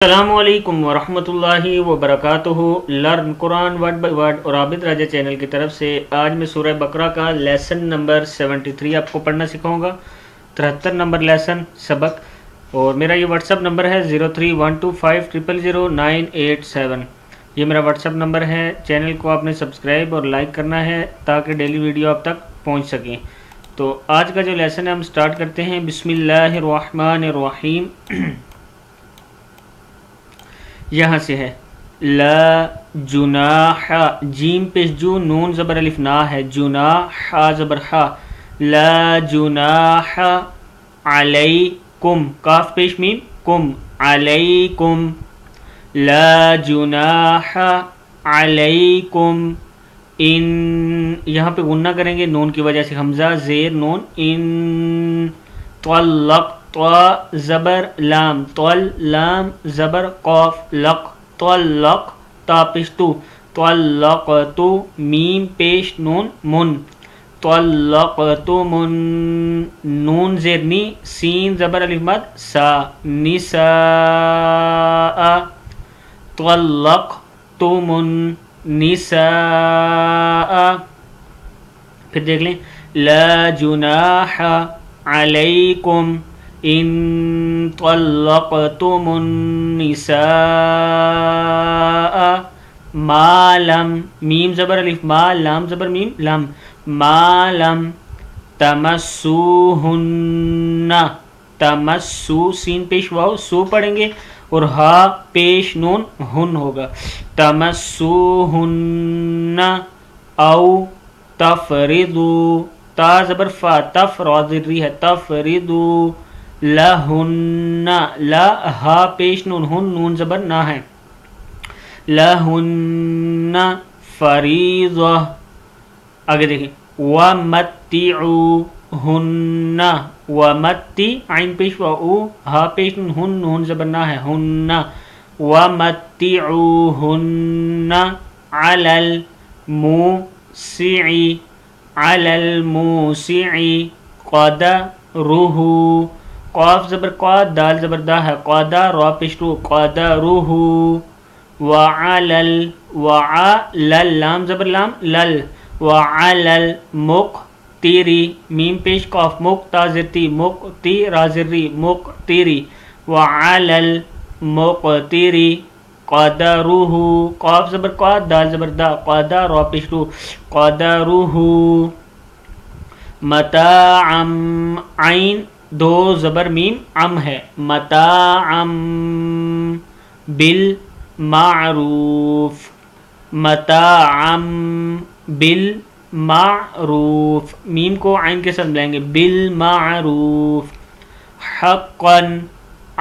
السلام علیکم ورحمۃ اللہ وبرکاتہ۔ Learn Quran word by word اور عابد راجہ چینل کی طرف سے آج میں سورہ بقرہ کا لیسن نمبر 73 آپ کو پڑھنا سکھاؤں گا، 73 نمبر لیسن سبق، اور میرا یہ واٹس ایپ نمبر ہے 0312500987۔ یہ میرا واٹس ایپ نمبر ہے۔ چینل کو آپ نے سبسکرائب اور لائک کرنا ہے تاکہ ڈیلی ویڈیو آپ تک پہنچ سکیں۔ تو آج کا جو لیسن ہے ہم سٹارٹ کرتے ہیں۔ بسم اللہ الرحمن الرحیم۔ یہاں سے ہے لا جناح، جیم پیش جو، نون زبر الف نا ہے، جناح زبر ہا، لا جناح علیکم، کاف پیش میم کم، علیکم، لا جناح علیکم، ان یہاں پہ غنہ کریں گے نون کی وجہ سے، حمزہ زیر نون، ان طلق، طا زبر لام، طل لام زبر قاف، لق طلق، تا پیش تو، طلقتو، میم پیش نون من، طلقتم، نون زیر نی، سین زبر الف مد سا، نساء، طلقتم النساء۔ پھر دیکھ لیں لا جناح علیکم ان طلقتم النساء ما لم، میم زبر الف ما، لام زبر میم لم، ما لم تمسوہن، تمسو، سین پیش واو سو پڑھیں گے اور ہا پیش نون ہن ہوگا، تمسوہن او تفردو، تا زبر فا، تف را ذری ہے، تفردو لہن، لا ہا پیش نون ہن، نون زبر نہ ہے، لہن فریضہ۔ آگے دیکھیں ومتعوہن، ومتی، عین پیش و او، ہا پیش نون ہن، نون زبر نہ ہے، ہن، ومتعوہن علی الموسع، علی الموسع قدرہ، قاف زبر قا، دال زبر دا ہے، قادا، را پیش رو، قدرہ، وعلل، وعلل، لام زبر لام لل، وعلل مقتری، میم پیش قاف، مقتا زرتی، مقتی را زری، مقتری، وعلل مقتری قدرہ، قاف زبر قا، دال زبر دا، قادا، را پیش رو، قدرہ، متاعم، عین دو زبر میم ام ہے، متاعم بالمعروف، متاعم بالمعروف، میم کو عین کے ساتھ ملائیں گے، بالمعروف، حقا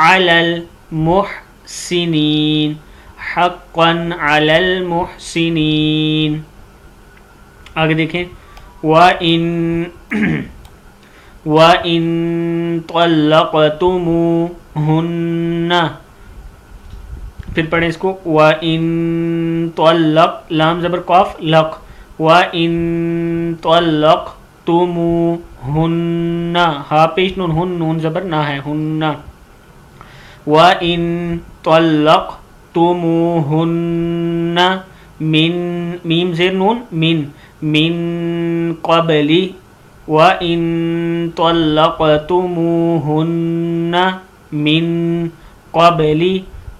علی المحسنین، حقا علی المحسنین۔ آگے دیکھیں وَإِن طَلَّقْتُمُوهُنَّ، پھر پڑھیں اس کو وَإِن طَلَّقْ، لام زبر قاف لق، وَإِن طَلَّقْتُمُوهُنَّ، ہا پیش نون ہن، نون زبر نہ ہے، ہن، وَإِن طَلَّقْتُمُوهُنَّ من، میم زیر نون من قبلی، وَإِن طَلَّقْتُمُوهُنَّ مِن قَبْلِ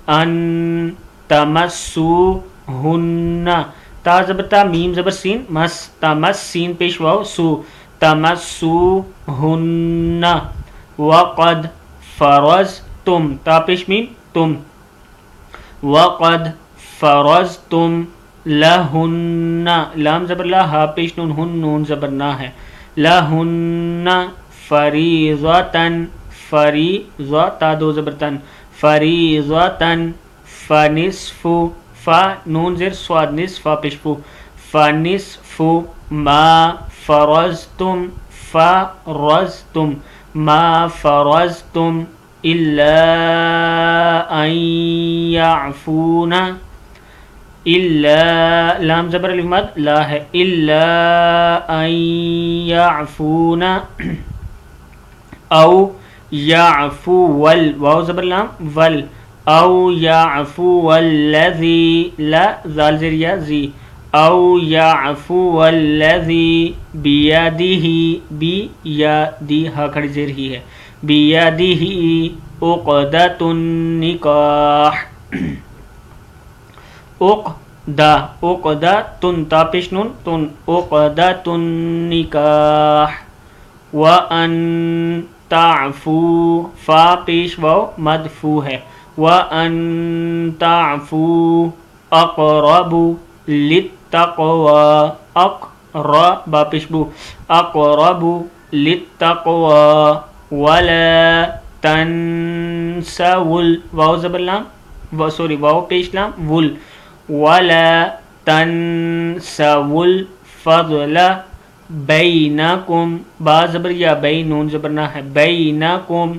أَن تَمَسُّوهُنَّ، تا زبر تا، میم زبر سین، مس، تمس، سین پیش واو سو، تَمَسُّوهُنَّ، وَقَدْ فَرَضْتُمْ، تا پیش میم تم، وَقَدْ فَرَضْتُمْ لَهُنَّ، لام زبر لا، ہا پیش نون ہن، نون زبر نہ ہے، لہن فریضتن، فریضہ، تا دو زبرتن، فریضتن، فنصف، فا نون زیر سواد، نصف فا پیش فو، فنصف ما فرضتم، فرضتم ما فرضتم الا ان یعفون، الا، لام زبر الف مد لا ہے، الا ان یعفون او یعفو، ول، واو زبر لام ول، او یعفو الذی لا زال زریہ زی او یعفو الذی بیدہ بیدی ہا کھڑی زیر ہی ہے بیدہ عقدۃ النکاح عقدۃ تا پیش نون تن عقدۃ النکاح وان تعفو فا پیش واو مدفوع ہے وان تعفو اقرب للتقوى اقرب پیش بو اقرب للتقوى ولا تنسوا واو زبر لام سوری واو پیش لام ول ولا تنسوا الفضل بینکم با زبر یا بین نون زبرنا ہے بینکم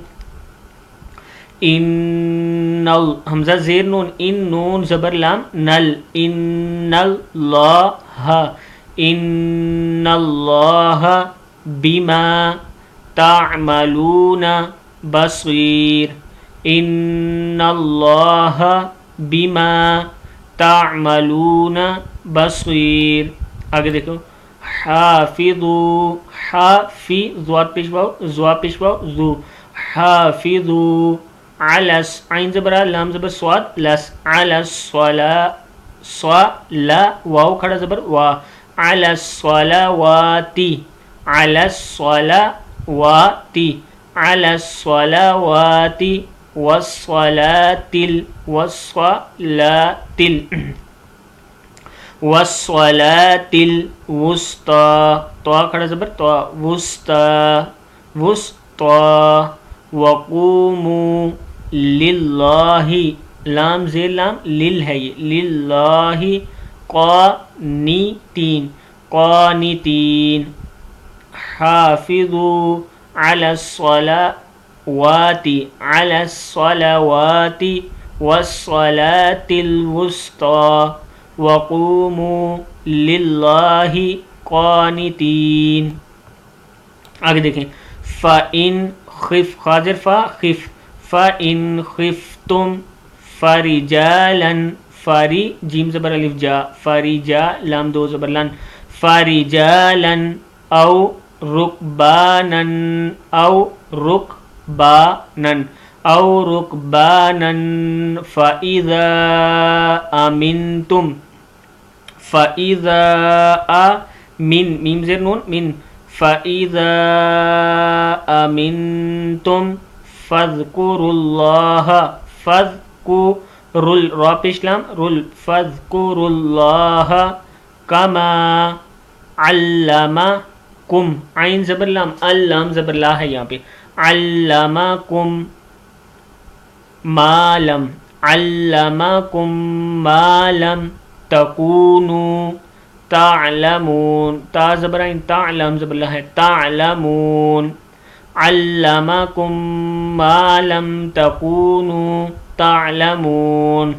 ان حمزہ زیر نون ان نون زبر لام نل ان اللہ بما تعملون بصیر ان اللہ بما تعملون بصیر آگے دیکھو حافظوا حافظوا پیشوا زو حافظوا علی عین زبر لام زبر صاد لس علی الصلاة صلا واو کھڑا زبر وا علی الصلاوات علی الصلاوات علی الصلاوات والصلاة والصلاة الوسطى تو کھڑا زبر تو وسطى وقوموا للہ لام زیر لام لل ہے یہ للہ قانتین حافظوا علی الصلوات والصلاة الوسطى وقوموا للہ قانتین آگے دیکھیں فَإِنْ خف خاضر فا خف فَإِنْ خِفْتُمْ فَرِجَالًا فاری جیم زبر الف جا فَرِجَا لام دو زبر لن فَرِجَالًا او رُكْبَانًا فَإِذَا أَمِنْتُمْ فَإِذَا میم زیر نون من فَإِذَا أَمِنْتُمْ فَاذْكُرُوا اللَّهَ فَاذْكُرُوا را پیش لام رل فَاذْكُرُوا اللَّهَ كَمَا عَلَّمَكُمْ عین زبر لام اللام زبر لا ہے یہاں پہ عَلَّمَكُمْ مَا لَمْ تَكُونُوا تعلمون تا زبرائن تعلم زبر اللہ ہے تعلمون علمکم ما لم تکونوا تعلمون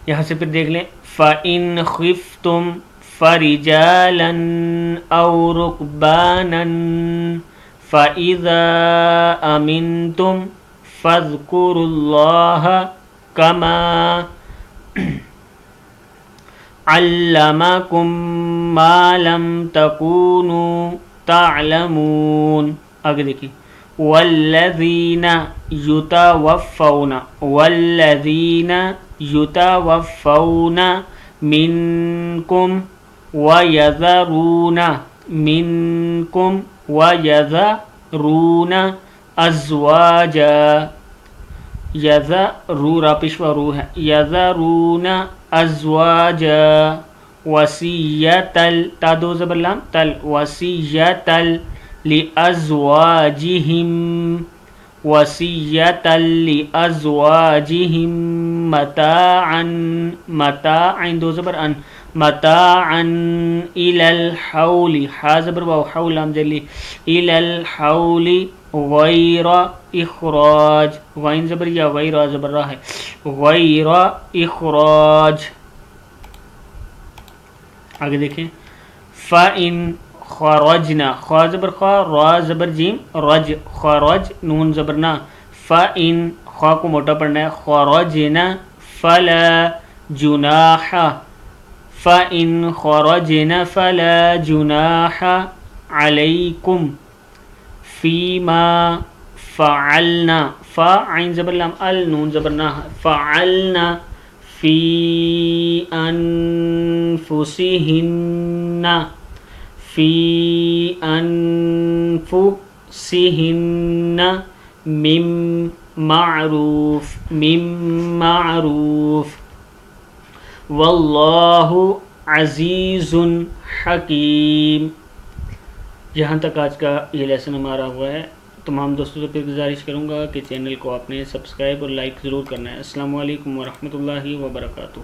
یہاں سے پھر دیکھ لیں فَإِنْ خِفْتُمْ فَرِجَالًا أَوْ رُكْبَانًا فَإِذَا أَمِنْتُمْ فَاذْكُرُوا اللَّهَ كَمَا علمکم ما لم تکونوا تعلمون آگے دیکھیں والذین یتوفون منکم ویذرون ازواجا یذرو را پیشوا رو ہے یذرون ازواجا وصیۃ تا دو زبر لام تل وصیۃ لازواجہم متاعا دو زبر ان متاعا الی الحول حا زبر واو حول لام جلی الی الحول غیر اخراج غین زبر یا غیر زبر را ہے غیر اخراج آگے دیکھیں فَإِنْ خَرَجْنَا خا زبر خا را زبر جیم رج خرج نون زبرنا فَإِنْ خوا کو موٹا پڑھنا ہے، خرجنا فلا جناح، فإن خرجنا فلا جناح علیکم فیما فعلنا، فا عین زبر لام ال نون زبر نہ، فعلنا فی انفسہن، فی انفسہن من معروف، من معروف، واللہ عزیز حکیم۔ یہاں تک آج کا یہ لیسن ہمارا ہوا ہے۔ تمام دوستوں سے پھر گزارش کروں گا کہ چینل کو آپ نے سبسکرائب اور لائک ضرور کرنا ہے۔ السلام علیکم ورحمۃ اللہ وبرکاتہ۔